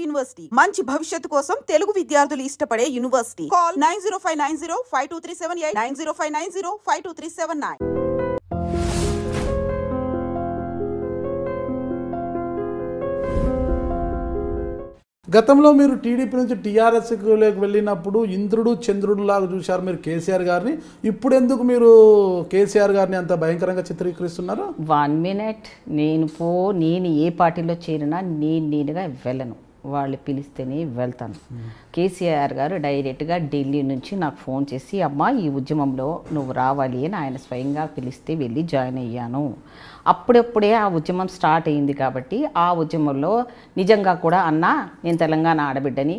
University మంచి భవిష్యత్తు కోసం తెలుగు విద్యార్థులు ఇష్టపడే యూనివర్సిటీ. కాల్ 9059052378 9059052379. గతంలో మీరు టీడీపీ నుంచి టీఆర్ఎస్లోకి వెళ్ళినప్పుడు ఇంద్రుడు చంద్రుడు లాగా చూశారు మీరు కేసీఆర్ గారిని. ఇప్పుడు ఎందుకు మీరు కేసీఆర్ గారిని అంత భయంకరంగా చిత్రీకరిస్తున్నారు? 1 minute. నేను ఏ పార్టీలో చేరినా నేనుగా వెళ్ళను, వాళ్ళు పిలిస్తేనే వెళ్తాను. కేసీఆర్ గారు డైరెక్ట్గా ఢిల్లీ నుంచి నాకు ఫోన్ చేసి అమ్మా ఈ ఉద్యమంలో నువ్వు రావాలి అని ఆయన స్వయంగా పిలిస్తే వెళ్ళి జాయిన్ అయ్యాను. అప్పుడప్పుడే ఆ ఉద్యమం స్టార్ట్ అయింది కాబట్టి ఆ ఉద్యమంలో నిజంగా కూడా అన్నా నేను తెలంగాణ ఆడబిడ్డని,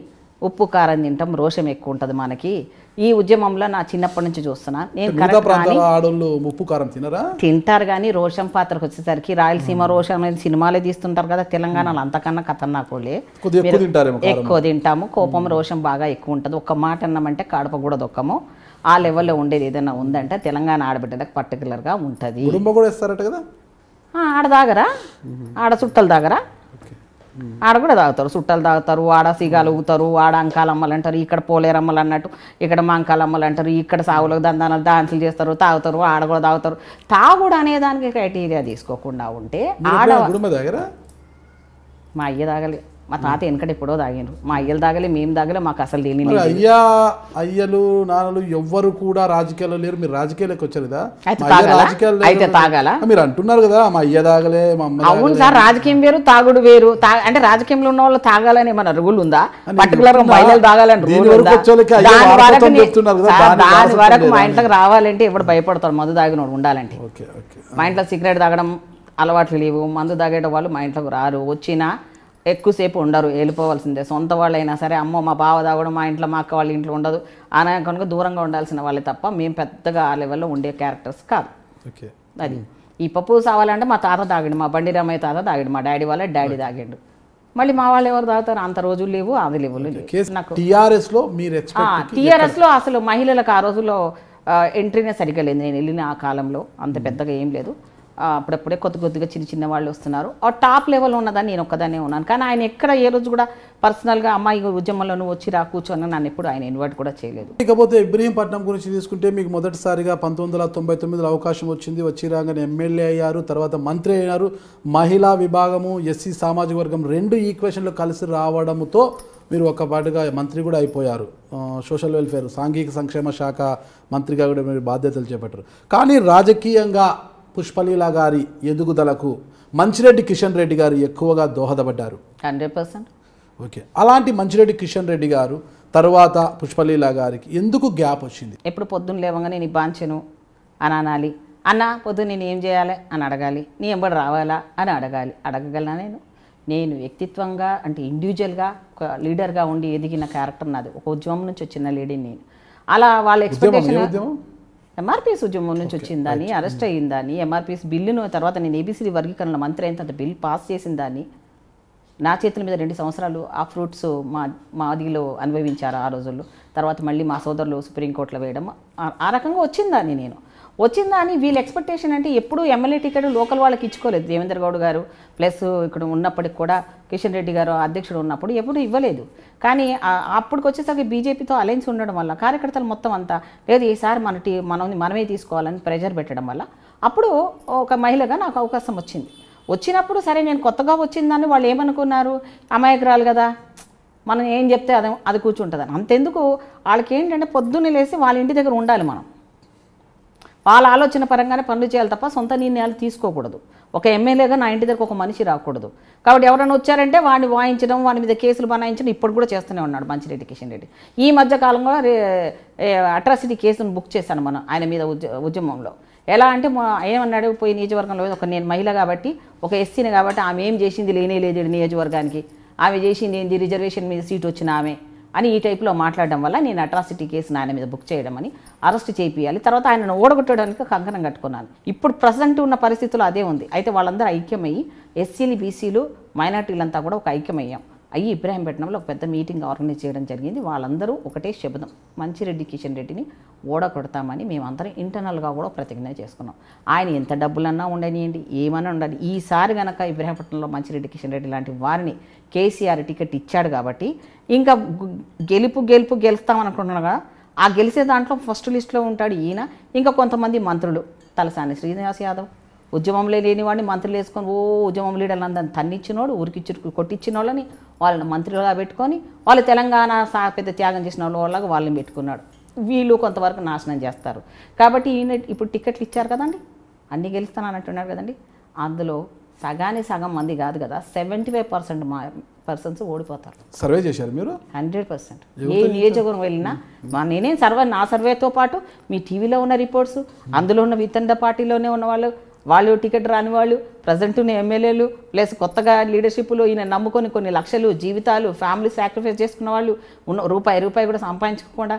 ఉప్పు కారం తింటాం, రోషం ఎక్కువ ఉంటుంది మనకి. ఈ ఉద్యమంలో నా చిన్నప్పటి నుంచి చూస్తున్నా నేను ఉప్పు కారం తింటారు కానీ రోషం పాత్రకు వచ్చేసరికి రాయలసీమ రోషం అనేది సినిమాలే తీస్తుంటారు కదా, తెలంగాణలో అంతకన్నా ఖతర్నాకులే ఎక్కువ తింటాము. కోపం రోషం బాగా ఎక్కువ ఉంటుంది. ఒక్క మాట అన్నామంటే కడప కూడా దొక్కము. ఆ లెవెల్లో ఉండేది ఏదైనా ఉందంటే తెలంగాణ ఆడబిడ్డలకు పర్టికులర్గా ఉంటుంది. ఆడ దాగరా, ఆడ చుట్టలు దాగరా, ఆడ కూడా తాగుతారు, చుట్టాలు తాగుతారు, ఆడ సిగాలు ఊగుతారు, ఆడ అంకాలమ్మలు అంటారు, ఇక్కడ పోలేరమ్మలు అన్నట్టు ఇక్కడ మంకాలమ్మలు అంటారు, ఇక్కడ సాగులకు దందానాలు డాన్సులు చేస్తారు, తాగుతారు, ఆడ కూడా తాగుతారు. తాగుడు అనేదానికి క్రైటీరియా తీసుకోకుండా ఉంటే ఆడ మా అయ్య తాగలే, మా తాత వెనకటి ఎప్పుడో తాగినారు, మా అయ్యలు తాగలే, మేము తాగలే, మాకు అసలు తెలియదు. అయ్యలు నాన్నలు ఎవ్వరు కూడా రాజకీయాల్లో లేరు, మీరు రాజకీయాలకు వచ్చారు కదా, అయితే తాగాల మీరు అంటున్నారు కదా మా అయ్య తాగలే మా అమ్మ. అవును సార్, రాజకీయం వేరు తాగుడు వేరు. అంటే రాజకీయంలో ఉన్న వాళ్ళు తాగాలని ఏమన్నా రూల్ ఉందా? పర్టికులర్ గా మహిళలు తాగాలని రూల్ ఉందా? దాని వరకు మా ఇంట్లోకి రావాలంటే ఎవడు భయపడతారు, మందు తాగినోడు ఉండాలంటే. మా ఇంట్లో సిగరెట్ తాగడం అలవాట్లు లేవు, మందు తాగేట వాళ్ళు మా ఇంట్లోకి రారు, వచ్చినా ఎక్కువసేపు ఉండరు, వెళ్ళిపోవాల్సిందే. సొంత వాళ్ళు అయినా సరే అమ్మో మా బావ తాగడం మా ఇంట్లో మా అక్క వాళ్ళ ఇంట్లో ఉండదు అని కనుక దూరంగా ఉండాల్సిన వాళ్ళే తప్ప మేము పెద్దగా ఆ లెవెల్లో ఉండే క్యారెక్టర్స్ కాదు. అది ఈ పప్పు సావాలంటే మా తాత తాగాడు, మా బండి రామయ్య తాత తాగాడు, మా డాడీ వాళ్ళ డాడీ తాగాడు. మళ్ళీ మా వాళ్ళు ఎవరు తాగుతారు? అంత రోజులు లేవు, అది లేవు. నాకు టీఆర్ఎస్లో అసలు మహిళలకు ఆ రోజుల్లో ఎంట్రీనే సరిగ్గా లేదు. నేను వెళ్ళిన ఆ కాలంలో అంత పెద్దగా ఏం లేదు. అప్పుడప్పుడే కొద్దిగా చిన్న వాళ్ళు వస్తున్నారు. ఆ టాప్ లెవెల్లో ఉన్నదాన్ని నేను ఒక్కదానే ఉన్నాను. కానీ ఆయన ఎక్కడ ఏ రోజు కూడా పర్సనల్గా అమ్మాయి ఉద్యమంలో నువ్వు వచ్చి రా కూర్చొని నన్ను ఎప్పుడు ఆయన ఇన్వైట్ కూడా చేయలేదు. ఇకపోతే ఇబ్రహీంపట్నం గురించి తీసుకుంటే మీకు మొదటిసారిగా 1999లో అవకాశం వచ్చింది, వచ్చి రాగానే ఎమ్మెల్యే అయ్యారు, తర్వాత మంత్రి అయ్యారు. మహిళా విభాగము ఎస్సీ సామాజిక వర్గం రెండు ఈక్వేషన్లు కలిసి రావడంతో మీరు ఒక పాటుగా మంత్రి కూడా అయిపోయారు. సోషల్ వెల్ఫేర్ సాంఘిక సంక్షేమ శాఖ మంత్రిగా కూడా మీరు బాధ్యతలు చేపట్టారు. కానీ రాజకీయంగా పుష్పలీల గారి ఎదుగుదలకు మంచిరెడ్డి కిషన్ రెడ్డి గారు ఎక్కువగా దోహదపడ్డారు. 100%. ఓకే, అలాంటి మంచిరెడ్డి కిషన్ రెడ్డి గారు తర్వాత పుష్పలీల గారికి ఎందుకు గ్యాప్ వచ్చింది? ఎప్పుడు పొద్దున్న లేవగా నేను బాంచను అని అనాలి, అన్న పొద్దున్న నేను ఏం చేయాలి అని అడగాలి, నీ ఎంబడి రావాలా అని అడగాలి. అడగగలనా? నేను వ్యక్తిత్వంగా అంటే ఇండివిజువల్గా ఒక లీడర్గా ఉండి ఎదిగిన క్యారెక్టర్ నాది. ఒక ఉద్యమం నుంచి వచ్చిన లేడీ నేను. అలా వాళ్ళ ఎక్స్పెక్టేషన్ ఎంఆర్పీఎస్ ఉద్యమం నుంచి వచ్చిందని, అరెస్ట్ అయ్యిందని, ఎంఆర్పీఎస్ బిల్లును తర్వాత నేను ఏబీసీ వర్గీకరణ మంత్రి అయిన తర్వాత బిల్ పాస్ చేసిందని, నా చేతుల మీద 2 సంవత్సరాలు ఆ ఫ్రూట్స్ మాదిలో అనుభవించారు ఆ రోజుల్లో. తర్వాత మళ్ళీ మా సోదరులు సుప్రీంకోర్టులో వేయడం, ఆ రకంగా వచ్చిందని నేను వచ్చిందని వీళ్ళ ఎక్స్పెక్టేషన్ అంటే ఎప్పుడు ఎమ్మెల్యే టికెట్ లోకల్ వాళ్ళకి ఇచ్చుకోలేదు. దేవేంద్ర గౌడ్ గారు ప్లస్ ఇక్కడ ఉన్నప్పటికి కూడా కిషన్ రెడ్డి గారు అధ్యక్షుడు ఉన్నప్పుడు ఎప్పుడు ఇవ్వలేదు. కానీ అప్పటికి వచ్చేసరికి బీజేపీతో అలయన్స్ ఉండడం వల్ల కార్యకర్తలు మొత్తం అంతా లేదు ఈసారి మనమే తీసుకోవాలని ప్రెజర్ పెట్టడం వల్ల అప్పుడు ఒక మహిళగా నాకు అవకాశం వచ్చినప్పుడు సరే నేను కొత్తగా వచ్చిందని వాళ్ళు ఏమనుకున్నారు, అమాయకురాలు కదా మనం ఏం చెప్తే అది కూర్చుంటుందని. అంతెందుకు వాళ్ళకి ఏంటంటే పొద్దున్నే లేసి వాళ్ళ ఇంటి దగ్గర ఉండాలి, మనం వాళ్ళ ఆలోచన పరంగానే పనులు చేయాలి తప్ప సొంత నిర్ణయాలు తీసుకోకూడదు. ఒక ఎమ్మెల్యేగా నా ఇంటి దగ్గర ఒక మనిషి రాకూడదు. కాబట్టి ఎవరైనా వచ్చారంటే వాడిని వాయించడం, వాడి మీద కేసులు బనాయించడం ఇప్పుడు కూడా చేస్తూనే ఉన్నాడు మంచిరెడ్డి కిషన్ రెడ్డి. ఈ మధ్య కాలంలో అట్రాసిటీ కేసును బుక్ చేశాను మనం ఆయన మీద ఉద్యమంలో. ఎలా అంటే ఏమన్నాడు, పోయి నియోజకవర్గంలో నేను మహిళ కాబట్టి ఒక ఎస్సీని కాబట్టి ఆమె ఏం చేసింది లేనే లేదు నియోజకవర్గానికి, ఆమె చేసింది ఏంది రిజర్వేషన్ మీద సీట్ వచ్చిన ఆమె అని ఈ టైప్లో మాట్లాడడం వల్ల నేను అట్రాసిటీ కేసును ఆయన మీద బుక్ చేయడం అని అరెస్ట్ చేయించాలి. తర్వాత ఆయనను ఓడగొట్టడానికి కంకణం కట్టుకున్నాను. ఇప్పుడు ప్రజెంట్ ఉన్న పరిస్థితుల్లో అదే ఉంది. అయితే వాళ్ళందరూ ఐక్యమయ్యి ఎస్సీలు బీసీలు మైనార్టీలంతా కూడా ఒక ఐక్యమయ్యాం. అయ్యి ఇబ్రాహీంపట్నంలో ఒక పెద్ద మీటింగ్ ఆర్గనైజ్ చేయడం జరిగింది. వాళ్ళందరూ ఒకటే శబ్దం, మంచిరెడ్డి కిషన్ రెడ్డిని ఓడగొడతామని మేమందరం ఇంటర్నల్గా కూడా ప్రతిజ్ఞ చేసుకున్నాం. ఆయన ఎంత డబ్బులన్నా ఉండనియండి, ఏమన్నా ఉండాలి, ఈసారి కనుక ఇబ్రాహీంపట్నంలో మంచిరెడ్డి కిషన్ రెడ్డి లాంటి వారిని కేసీఆర్ టికెట్ ఇచ్చాడు కాబట్టి ఇంకా గెలుస్తామనుకుంటున్నాగా, ఆ గెలిచే దాంట్లో ఫస్ట్ లిస్ట్లో ఉంటాడు ఈయన. ఇంకా కొంతమంది మంత్రులు, తలసాని శ్రీనివాస్ యాదవ్ ఉద్యమంలో లేని వాడిని మంత్రులు వేసుకొని ఉద్యమం లీడర్లందరినీ తన్నిచ్చినోడు, కొట్టించిన వాళ్ళని వాళ్ళని మంత్రులుగా పెట్టుకొని వాళ్ళు తెలంగాణ పెద్ద త్యాగం చేసిన వాళ్ళగా వాళ్ళని పెట్టుకున్నాడు. వీళ్ళు కొంతవరకు నాశనం చేస్తారు. కాబట్టి ఈయన ఇప్పుడు టికెట్లు ఇచ్చారు కదండి, అన్నీ గెలుస్తానని అంటున్నాడు కదండి. అందులో సగం మంది కాదు కదా, 75% ఓడిపోతారు. సర్వే చేశారు మీరు? 100%. ఏ నియోజకవర్గం వెళ్ళినా నేనేం నా సర్వేతో పాటు మీ టీవీలో ఉన్న రిపోర్ట్స్, అందులో ఉన్న వితండ పార్టీలోనే ఉన్న వాళ్ళు టికెట్ రాని వాళ్ళు, ప్రజెంట్ ఉన్న ఎమ్మెల్యేలు, ప్లస్ కొత్తగా లీడర్షిప్లో ఈయన నమ్ముకొని కొన్ని లక్షలు జీవితాలు ఫ్యామిలీ సాక్రిఫైస్ చేసుకున్న వాళ్ళు, ఉన్న రూపాయి కూడా సంపాదించకుండా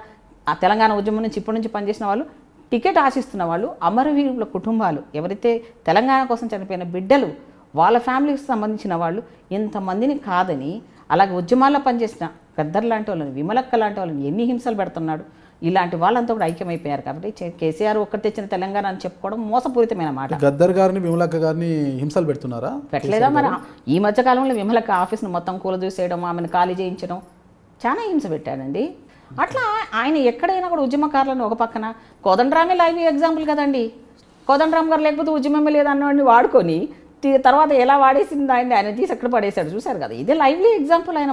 ఆ తెలంగాణ ఉద్యమం నుంచి ఇప్పటి నుంచి పనిచేసిన వాళ్ళు, టికెట్ ఆశిస్తున్న వాళ్ళు, అమరవీరుల కుటుంబాలు, ఎవరైతే తెలంగాణ కోసం చనిపోయిన బిడ్డలు, వాళ్ళ ఫ్యామిలీకి సంబంధించిన వాళ్ళు, ఇంతమందిని కాదని అలాగే ఉద్యమాల్లో పనిచేసిన గద్దర్ లాంటి వాళ్ళని, విమలక్క లాంటి వాళ్ళని ఎన్ని హింసలు పెడుతున్నాడు. ఇలాంటి వాళ్ళంతా కూడా ఐక్యమైపోయారు. కాబట్టి కేసీఆర్ ఒక్కటి తెచ్చిన తెలంగాణ అని చెప్పుకోవడం మోసపూరితమైన మాట. గద్దర్ గారిని విమలక్క గారిని హింసలు పెడుతున్నారా? పెట్టలేదా? మరి ఈ మధ్యకాలంలో విమలక్క ఆఫీస్ను మొత్తం కూలదూసేయడం, ఆమెను ఖాళీ చేయించడం, చాలా హింస పెట్టాడండి. అట్లా ఆయన ఎక్కడైనా కూడా ఉద్యమకారులను ఒక పక్కన, కోదండరామే లైవ్ ఎగ్జాంపుల్ కదండి. కోదండరామ్ గారు లేకపోతే ఉద్యమమే లేదన్నవాడిని వాడుకొని తర్వాత ఎలా వాడేసింది ఆయన తీసి ఎక్కడ పడేశాడు చూశారు కదా. ఇదే లైవ్లీ ఎగ్జాంపుల్ ఆయన